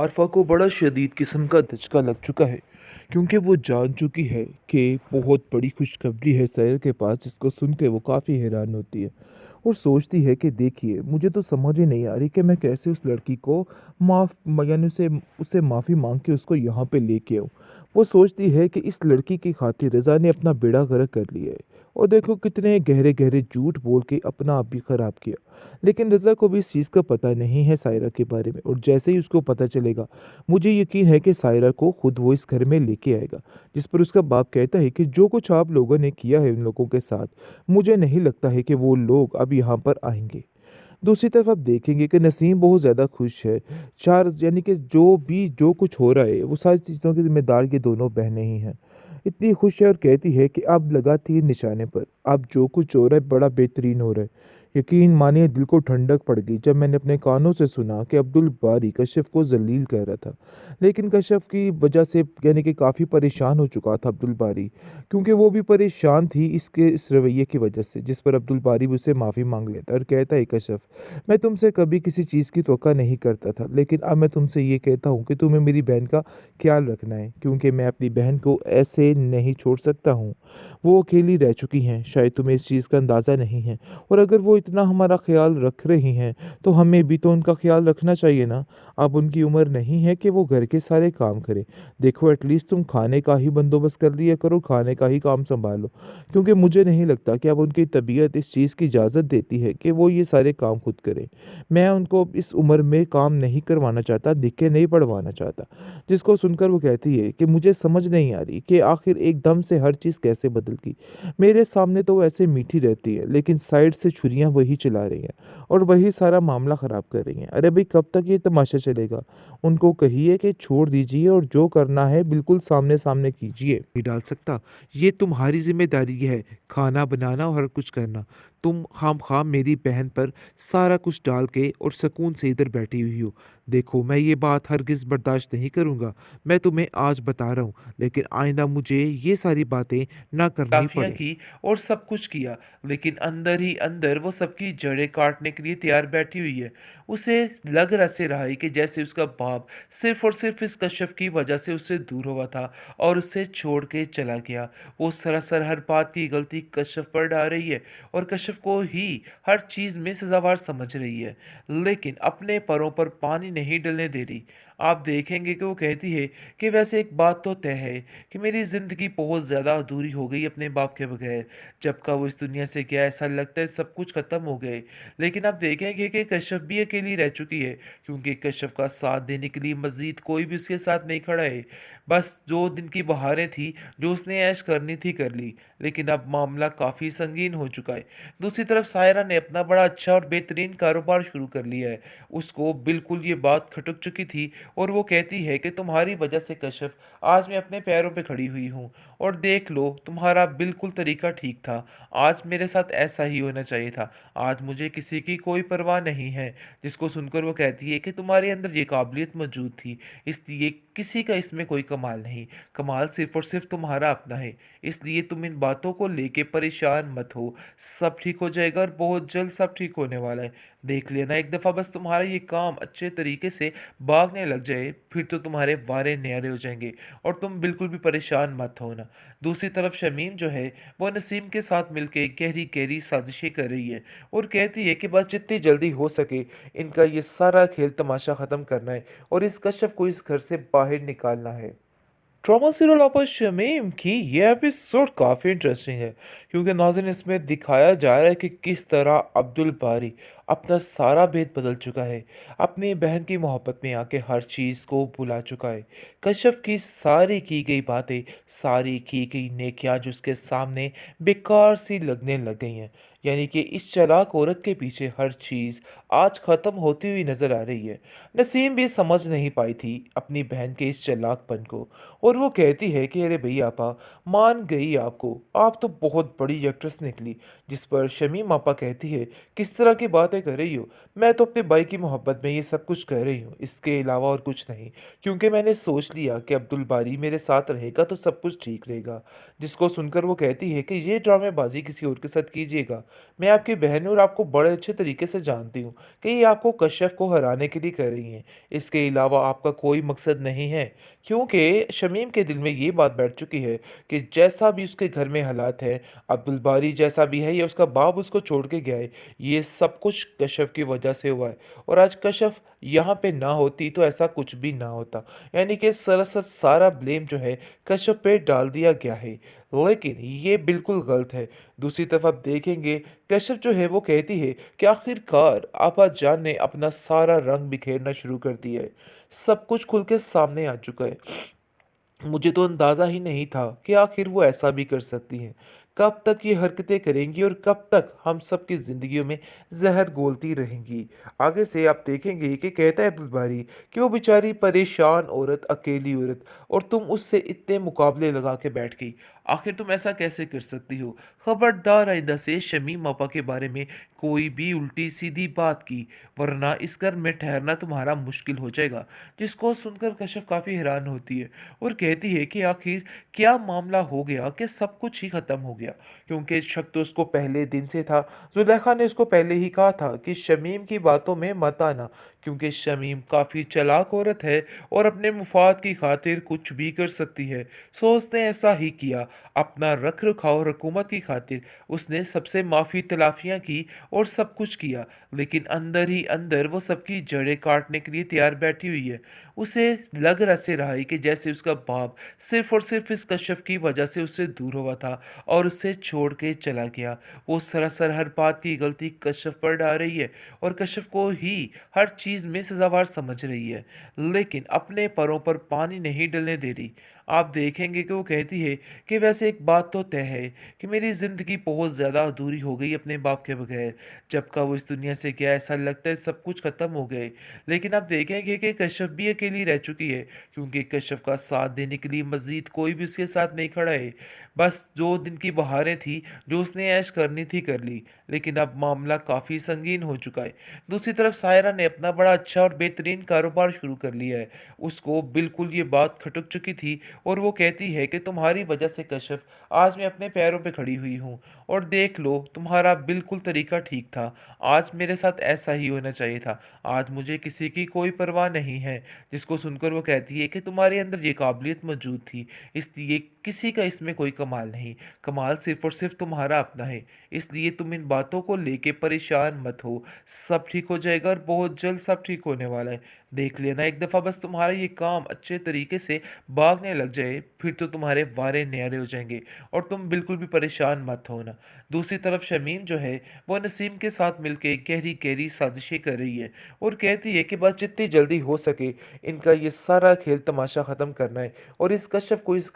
आरफा को बड़ा शदीद किस्म का धचका लग चुका है, क्योंकि वो जान चुकी है कि बहुत बड़ी खुशखबरी है साहिर के पास, जिसको सुन के वो काफ़ी हैरान होती है और सोचती है कि देखिए, मुझे तो समझ ही नहीं आ रही कि मैं कैसे उस लड़की को यानी उसे उससे माफ़ी मांग के उसको यहाँ पे लेके आऊँ। वो सोचती है कि इस लड़की की खातिर रज़ा ने अपना बेड़ा गर्क कर लिया है और देखो कितने गहरे गहरे झूठ बोल के अपना आप भी ख़राब किया। लेकिन रज़ा को भी इस चीज़ का पता नहीं है सायरा के बारे में, और जैसे ही उसको पता चलेगा, मुझे यकीन है कि सायरा को खुद वो इस घर में लेके आएगा। जिस पर उसका बाप कहता है कि जो कुछ आप लोगों ने किया है उन लोगों के साथ, मुझे नहीं लगता है कि वो लोग अब यहाँ पर आएँगे। दूसरी तरफ आप देखेंगे कि नसीम बहुत ज़्यादा खुश है। चार यानी कि जो कुछ हो रहा है, वो सारी चीज़ों की ज़िम्मेदार ये दोनों बहनें ही हैं। इतनी खुश है और कहती है कि अब लगा तीर निशाने पर। अब जो कुछ हो रहा है बड़ा बेहतरीन हो रहा है। यकीन मानिए, दिल को ठंडक पड़ गई जब मैंने अपने कानों से सुना कि अब्दुल बारी कश्यप को ज़लील कर रहा था। लेकिन कश्यप की वजह से यानी कि काफ़ी परेशान हो चुका था अब्दुल बारी, क्योंकि वो भी परेशान थी इसके इस रवैये की वजह से, जिस पर अब्दुल बारी भी उससे माफ़ी माँग लेता है और कहता है, कश्यप, मैं तुमसे कभी किसी चीज़ की तवक्का नहीं करता था, लेकिन अब मैं तुमसे ये कहता हूँ कि तुम्हें मेरी बहन का ख्याल रखना है, क्योंकि मैं अपनी बहन को ऐसे नहीं छोड़ सकता हूँ। वो अकेली रह चुकी हैं, शायद तुम्हें इस चीज़ का अंदाज़ा नहीं है, और अगर वो इतना हमारा ख्याल रख रही हैं, तो हमें भी तो उनका ख्याल रखना चाहिए ना। अब उनकी उम्र नहीं है कि वो घर के सारे काम करें। देखो, एटलीस्ट तुम खाने का ही बंदोबस्त कर लिया करो, खाने का ही काम सँभालो, क्योंकि मुझे नहीं लगता कि अब उनकी तबीयत इस चीज़ की इजाज़त देती है कि वो ये सारे काम खुद करें। मैं उनको इस उम्र में काम नहीं करवाना चाहता, लिख के नहीं पढ़वाना चाहता। जिसको सुनकर वो कहती है कि मुझे समझ नहीं आ रही कि आखिर एकदम से हर चीज़ कैसे बदल गई। मेरे सामने तो वो ऐसे मीठी रहती है, लेकिन साइड से छुरियाँ वही चला रही हैं और वही सारा मामला ख़राब कर रही हैं। अरे भाई, कब तक ये तमाशा चलेगा? उनको कहिए कि छोड़ दीजिए और जो करना है बिल्कुल सामने-सामने कीजिए। नहीं डाल सकता, ये तुम्हारी ज़िम्मेदारी है, खाना बनाना और हर कुछ करना। तुम खामख़ाह मेरी बहन पर सारा कुछ डाल के और सुकून से इधर बैठी हुई हो। देखो, मैं ये बात हरगिज़ बर्दाश्त नहीं करूँगा। मैं तुम्हें आज बता रहा हूँ, लेकिन आइंदा मुझे ये सारी बातें ना करनी तलाशियाँ पड़े। की और सब कुछ किया, लेकिन अंदर ही अंदर वो सबकी जड़ें काटने के लिए तैयार बैठी हुई है। उसे लग रहा से रहा है कि जैसे उसका बाप सिर्फ़ और सिर्फ़ इस कश्यप की वजह से उससे दूर हुआ था और उसे छोड़ के चला गया। वो सरासर हर बात की गलती कश्यप पर डाल रही है और कश्यप को ही हर चीज़ में सज़ावार समझ रही है, लेकिन अपने पैरों पर पानी नहीं डलने दे रही। आप देखेंगे कि वो कहती है कि वैसे एक बात तो तय है कि मेरी ज़िंदगी बहुत ज़्यादा अधूरी हो गई अपने बाप के बगैर। जब का वो इस दुनिया से गया, ऐसा लगता है सब कुछ ख़त्म हो गए। लेकिन आप देखेंगे कि कश्यप भी अकेली रह चुकी है, क्योंकि कश्यप का साथ देने के लिए मज़ीद कोई भी उसके साथ नहीं खड़ा है। बस 2 दिन की बहारें थी, जो उसने ऐश करनी थी कर ली, लेकिन अब मामला काफ़ी संगीन हो चुका है। दूसरी तरफ सायरा ने अपना बड़ा अच्छा और बेहतरीन कारोबार शुरू कर लिया है। उसको बिल्कुल ये बात खटक चुकी थी और वो कहती है कि तुम्हारी वजह से कश्यप, आज मैं अपने पैरों पे खड़ी हुई हूँ और देख लो, तुम्हारा बिल्कुल तरीका ठीक था। आज मेरे साथ ऐसा ही होना चाहिए था। आज मुझे किसी की कोई परवाह नहीं है। जिसको सुनकर वो कहती है कि तुम्हारे अंदर ये काबिलियत मौजूद थी, इसलिए किसी का इसमें कोई कमाल नहीं। कमाल सिर्फ़ और सिर्फ़ तुम्हारा अपना है। इसलिए तुम इन बातों को लेके परेशान मत हो। सब ठीक हो जाएगा और बहुत जल्द सब ठीक होने वाला है। देख लेना एक दफ़ा बस तुम्हारा ये काम अच्छे तरीके से भागने लग जाए, फिर तो तुम्हारे वारे न्यारे हो जाएँगे और तुम बिल्कुल भी परेशान मत होना। दूसरी तरफ शमीम जो है, वो नसीम के साथ मिलके गहरी-गहरी साज़िशें कर रही है और कहती है कि बस जितनी जल्दी हो सके इनका ये सारा खेल तमाशा ख़त्म करना है और इस कश्यप को इस घर से बाहर निकालना है। ट्रॉमा सीरियल ऑफ शमीम की ये एपिसोड काफ़ी इंटरेस्टिंग है, क्योंकि नाज़रीन इसमें दिखाया जा रहा है कि किस तरह अब्दुल बारी अपना सारा भेद बदल चुका है। अपनी बहन की मोहब्बत में आके हर चीज़ को भुला चुका है। कश्यप की सारी की गई बातें, सारी की गई नेकियां जो उसके सामने बेकार सी लगने लग गई हैं। यानी कि इस चालाक औरत के पीछे हर चीज़ आज ख़त्म होती हुई नज़र आ रही है। नसीम भी समझ नहीं पाई थी अपनी बहन के इस चालाकपन को, और वो कहती है कि अरे भई आपा, मान गई आपको, आप तो बहुत बड़ी एक्ट्रेस निकली। जिस पर शमीम आपा कहती है, किस तरह की बातें कर रही हो? मैं तो अपने भाई की मोहब्बत में ये सब कुछ कर रही हूँ, इसके अलावा और कुछ नहीं। क्योंकि मैंने सोच लिया कि अब्दुल बारी मेरे साथ रहेगा तो सब कुछ ठीक रहेगा। जिसको सुनकर वो कहती है कि ये ड्रामेबाज़ी किसी और के साथ कीजिएगा, मैं आपकी बहन हूँ और आपको बड़े अच्छे तरीके से जानती हूँ कि ये आपको कश्यप को हराने के लिए कर रही हैं। इसके अलावा आपका कोई मकसद नहीं है, क्योंकि शमीम के दिल में ये बात बैठ चुकी है कि जैसा भी उसके घर में हालात हैं, अब्दुल बारी जैसा भी है या उसका बाप उसको छोड़ के गया है, ये सब कुछ कश्यप की वजह से हुआ है। और आज कश्यप यहाँ पे ना होती तो ऐसा कुछ भी ना होता। यानी कि सरासर सारा ब्लेम जो है कश्यप पे डाल दिया गया है। लेकिन ये बिल्कुल गलत है। दूसरी तरफ आप देखेंगे, कश्यप जो है वो कहती है कि आखिरकार आपाजान ने अपना सारा रंग बिखेरना शुरू कर दिया है। सब कुछ खुल के सामने आ चुका है। मुझे तो अंदाज़ा ही नहीं था कि आखिर वो ऐसा भी कर सकती हैं। कब तक ये हरकतें करेंगी और कब तक हम सबकी ज़िंदगियों में ज़हर घोलती रहेंगी। आगे से आप देखेंगे कि कहता है अब्दुल बारी कि वो बेचारी परेशान औरत, अकेली औरत, और तुम उससे इतने मुकाबले लगा के बैठ गई। आखिर तुम ऐसा कैसे कर सकती हो? खबरदार आइंदा से शमीम आपा के बारे में कोई भी उल्टी-सीधी बात की, वरना इस घर में ठहरना तुम्हारा मुश्किल हो जाएगा। जिसको सुनकर कश्यप काफ़ी हैरान होती है और कहती है कि आखिर क्या मामला हो गया कि सब कुछ ही खत्म हो गया, क्योंकि शक तो उसको पहले दिन से था। जुलेखा ने उसको पहले ही कहा था कि शमीम की बातों में मत आना, क्योंकि शमीम काफ़ी चालाक औरत है और अपने मुफाद की खातिर कुछ भी कर सकती है। सो उसने ऐसा ही किया। अपना रख रखाव और हुकूमत की खातिर उसने सबसे माफ़ी तलाफियाँ की और सब कुछ किया, लेकिन अंदर ही अंदर वो सबकी जड़ें काटने के लिए तैयार बैठी हुई है। उसे लग ऐसे रहा है कि जैसे उसका बाप सिर्फ़ और सिर्फ़ इस कश्यप की वजह से उससे दूर हुआ था और उसे छोड़ के चला गया। वो सरासर हर बात की गलती कश्यप पर डाल रही है और कश्यप को ही हर चीज़ में सज़ावार समझ रही है, लेकिन अपने पैरों पर पानी नहीं डलने दे रही। आप देखेंगे कि वो कहती है कि वैसे एक बात तो तय है कि मेरी ज़िंदगी बहुत ज़्यादा अधूरी हो गई अपने बाप के बगैर। जब का वो इस दुनिया से गया, ऐसा लगता है सब कुछ ख़त्म हो गया है। लेकिन आप देखेंगे कि कश्यप भी अकेली रह चुकी है, क्योंकि कश्यप का साथ देने के लिए मज़ीद कोई भी उसके साथ नहीं खड़ा है। बस 2 दिन की बहारें थी, जो उसने ऐश करनी थी कर ली, लेकिन अब मामला काफ़ी संगीन हो चुका है। दूसरी तरफ सायरा ने अपना बड़ा अच्छा और बेहतरीन कारोबार शुरू कर लिया है। उसको बिल्कुल ये बात खटक चुकी थी और वो कहती है कि तुम्हारी वजह से कश्यप, आज मैं अपने पैरों पे खड़ी हुई हूँ और देख लो तुम्हारा बिल्कुल तरीका ठीक था। आज मेरे साथ ऐसा ही होना चाहिए था। आज मुझे किसी की कोई परवाह नहीं है। जिसको सुनकर वो कहती है कि तुम्हारे अंदर ये काबिलियत मौजूद थी, इसलिए किसी का इसमें कोई कमाल नहीं। कमाल सिर्फ़ और सिर्फ़ तुम्हारा अपना है। इसलिए तुम इन बातों को लेके परेशान मत हो। सब ठीक हो जाएगा और बहुत जल्द सब ठीक होने वाला है। देख लेना एक दफ़ा बस तुम्हारा ये काम अच्छे तरीके से भागने लग जाए, फिर तो तुम्हारे वारे न्यारे हो जाएँगे और तुम बिल्कुल भी परेशान मत होना। दूसरी तरफ शमीम जो है, वो नसीम के साथ मिलके गहरी-गहरी साज़िशें कर रही है और कहती है कि बस जितनी जल्दी हो सके इनका ये सारा खेल तमाशा ख़त्म करना है और इस कश्यप को इस